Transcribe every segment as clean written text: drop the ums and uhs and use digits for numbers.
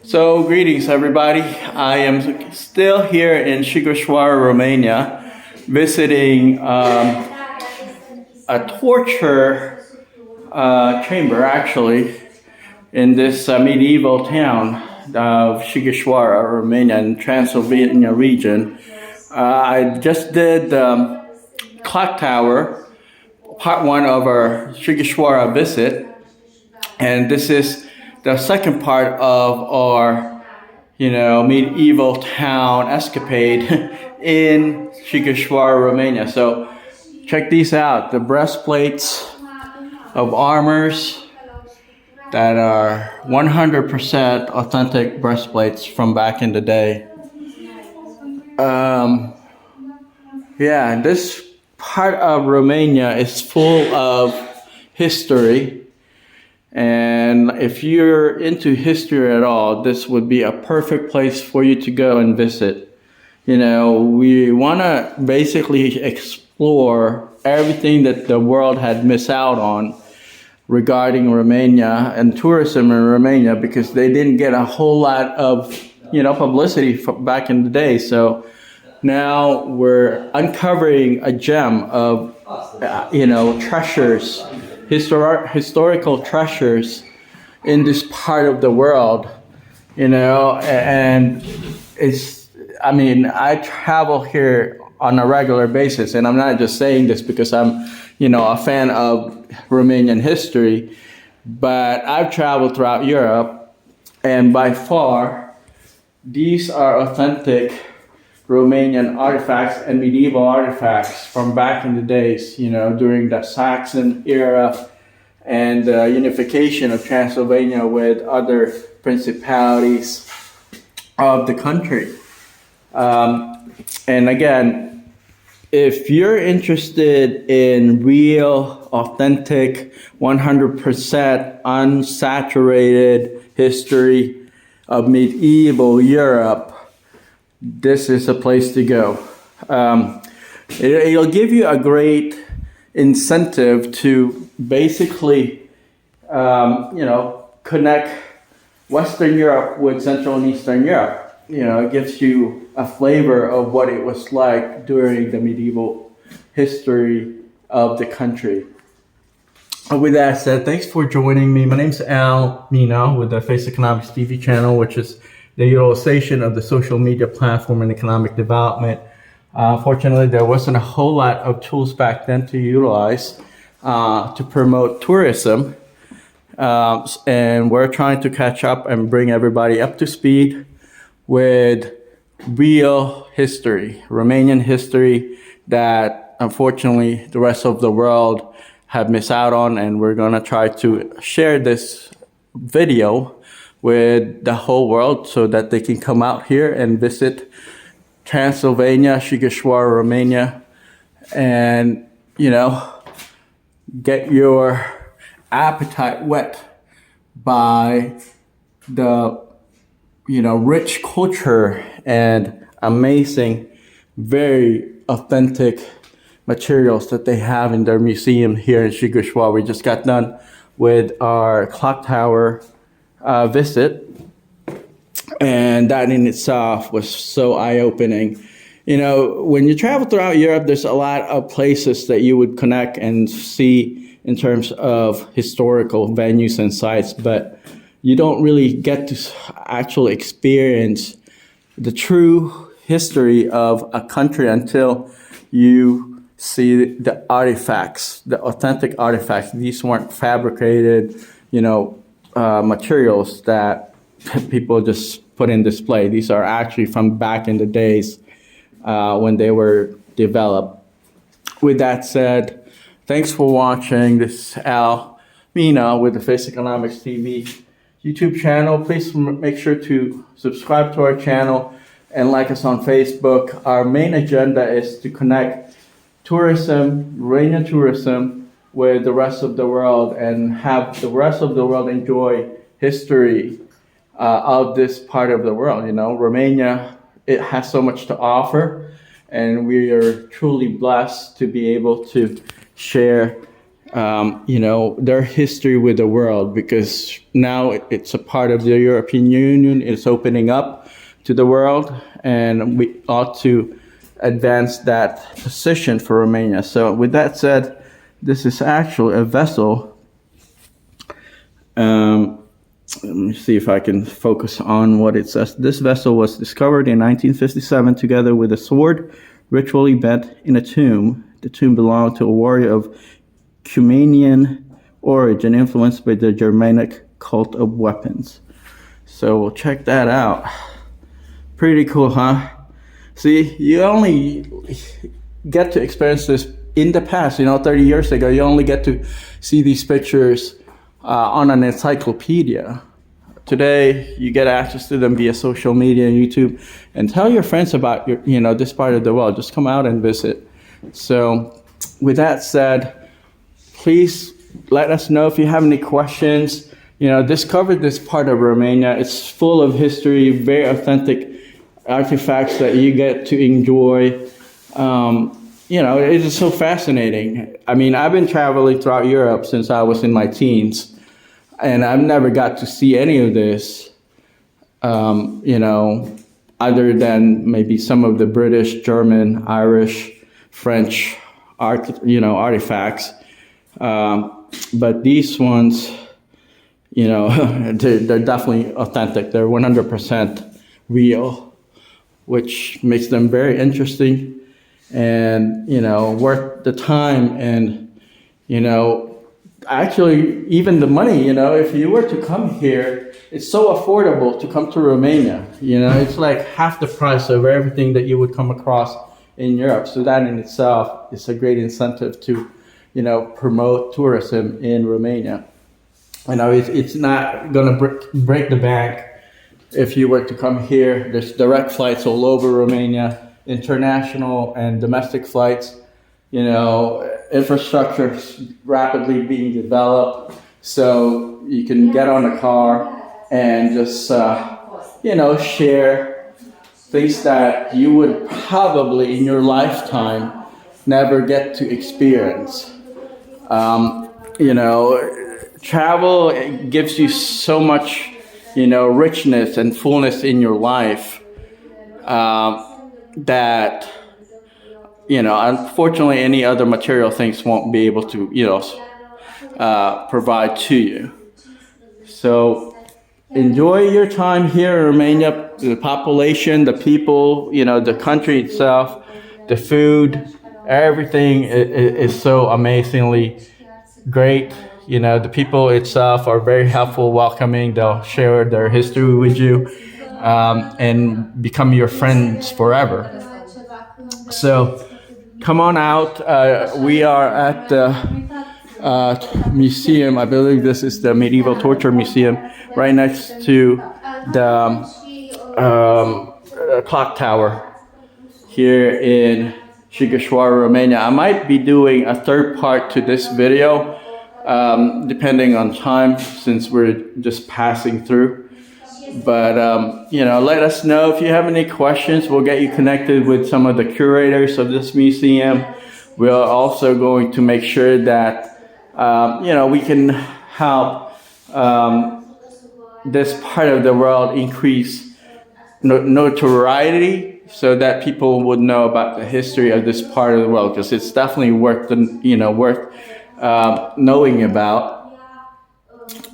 So, greetings everybody. I am still here in Sighisoara, Romania, visiting a torture chamber actually in this medieval town of Sighisoara, Romania, in Transylvania region. I just did Clock Tower, part one of our Sighisoara visit, and this is the second part of our, medieval town escapade in Sighisoara, Romania. So check these out: the breastplates of armors that are 100% authentic breastplates from back in the day. Yeah, this part of Romania is full of history. And if you're into history at all, this would be a perfect place for you to go and visit. We want to basically explore everything that the world had missed out on regarding Romania and tourism in Romania, because they didn't get a whole lot of, publicity back in the day. So now we're uncovering a gem of, treasures, historical treasures in this part of the world, and I travel here on a regular basis, and I'm not just saying this because I'm, a fan of Romanian history, but I've traveled throughout Europe, and by far, these are authentic Romanian artifacts and medieval artifacts from back in the days, during the Saxon era and the unification of Transylvania with other principalities of the country. And again, if you're interested in real, authentic, 100% unsaturated history of medieval Europe, this is a place to go. It'll give you a great incentive to basically, connect Western Europe with Central and Eastern Europe. It gives you a flavor of what it was like during the medieval history of the country. With that said, thanks for joining me. My name's Al Mina with the Face Economics TV channel, which is the utilization of the social media platform in economic development. Fortunately, there wasn't a whole lot of tools back then to utilize to promote tourism. And we're trying to catch up and bring everybody up to speed with real history, Romanian history that unfortunately the rest of the world have missed out on. And we're going to try to share this video with the whole world so that they can come out here and visit Transylvania, Sighisoara, Romania, and, get your appetite whet by the, rich culture and amazing, very authentic materials that they have in their museum here in Sighisoara. We just got done with our clock tower visit, and that in itself was so eye-opening. When you travel throughout Europe, there's a lot of places that you would connect and see in terms of historical venues and sites, but you don't really get to actually experience the true history of a country until you see the artifacts, the authentic artifacts. These weren't fabricated, materials that people just put in display. These are actually from back in the days when they were developed. With that said, thanks for watching. This is Al Mina with the Face Economics TV YouTube channel. Please make sure to subscribe to our channel and like us on Facebook. Our main agenda is to connect tourism, Romanian tourism, with the rest of the world and have the rest of the world enjoy history of this part of the world. Romania, it has so much to offer, and we are truly blessed to be able to share their history with the world, because now it's a part of the European Union. It's opening up to the world, and we ought to advance that position for Romania. So with that said, this is actually a vessel. Let me see if I can focus on what it says. This vessel was discovered in 1957 together with a sword ritually bent in a tomb. The tomb belonged to a warrior of Cumanian origin, influenced by the Germanic cult of weapons. So we'll check that out. Pretty cool, huh? See, you only get to experience this in the past. 30 years ago, you only get to see these pictures on an encyclopedia. Today, you get access to them via social media and YouTube. And tell your friends about this part of the world. Just come out and visit. So, with that said, please let us know if you have any questions. Discover this part of Romania. It's full of history, very authentic artifacts that you get to enjoy. It is so fascinating. I mean, I've been traveling throughout Europe since I was in my teens, and I've never got to see any of this, other than maybe some of the British, German, Irish, French artifacts. But these ones, they're definitely authentic. They're 100% real, which makes them very interesting and, worth the time. And, actually, even the money, if you were to come here, it's so affordable to come to Romania. It's like half the price of everything that you would come across in Europe. So that in itself is a great incentive to, promote tourism in Romania. It's not going to break the bank if you were to come here. There's direct flights all over Romania, international and domestic flights. Infrastructure is rapidly being developed, so you can get on a car and just, share things that you would probably in your lifetime never get to experience. Travel, it gives you so much, richness and fullness in your life that, unfortunately any other material things won't be able to, provide to you. So enjoy your time here in Romania. The population, the people, the country itself, the food, everything is so amazingly great. The people itself are very helpful, welcoming. They'll share their history with you and become your friends forever. So come on out. We are at the museum. I believe this is the Medieval Torture Museum, right next to the clock tower here in Sighisoara, Romania. I might be doing a third part to this video, depending on time, since we're just passing through. But, let us know if you have any questions. We'll get you connected with some of the curators of this museum. We're also going to make sure that, we can help this part of the world increase notoriety so that people would know about the history of this part of the world, because it's definitely worth knowing about,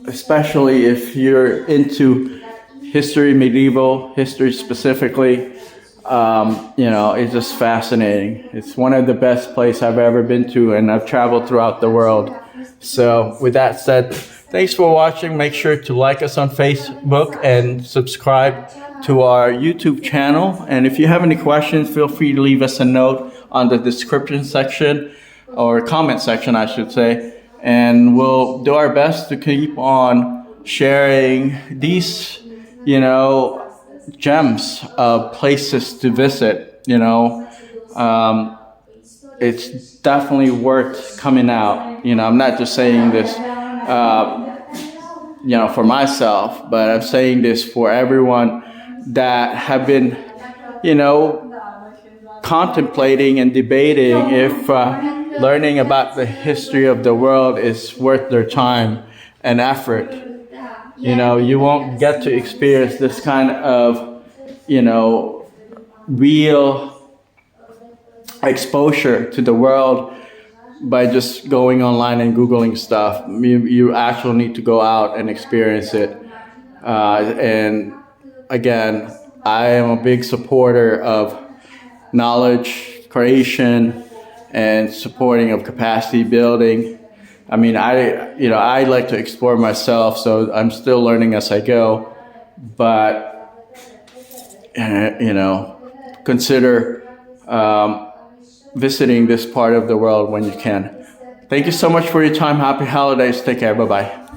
especially if you're into history, medieval history specifically. It's just fascinating. It's one of the best places I've ever been to, and I've traveled throughout the world. So with that said, thanks for watching. Make sure to like us on Facebook and subscribe to our YouTube channel. And if you have any questions, feel free to leave us a note on the description section, or comment section, I should say. And we'll do our best to keep on sharing these, gems of places to visit. It's definitely worth coming out. I'm not just saying this, for myself, but I'm saying this for everyone that have been, contemplating and debating if, learning about the history of the world is worth their time and effort. You know, you won't get to experience this kind of, you know, real exposure to the world by just going online and Googling stuff. You actually need to go out and experience it. And again, I am a big supporter of knowledge creation and supporting of capacity building. I mean, I like to explore myself, so I'm still learning as I go. But consider visiting this part of the world when you can. Thank you so much for your time. Happy holidays. Take care. Bye bye.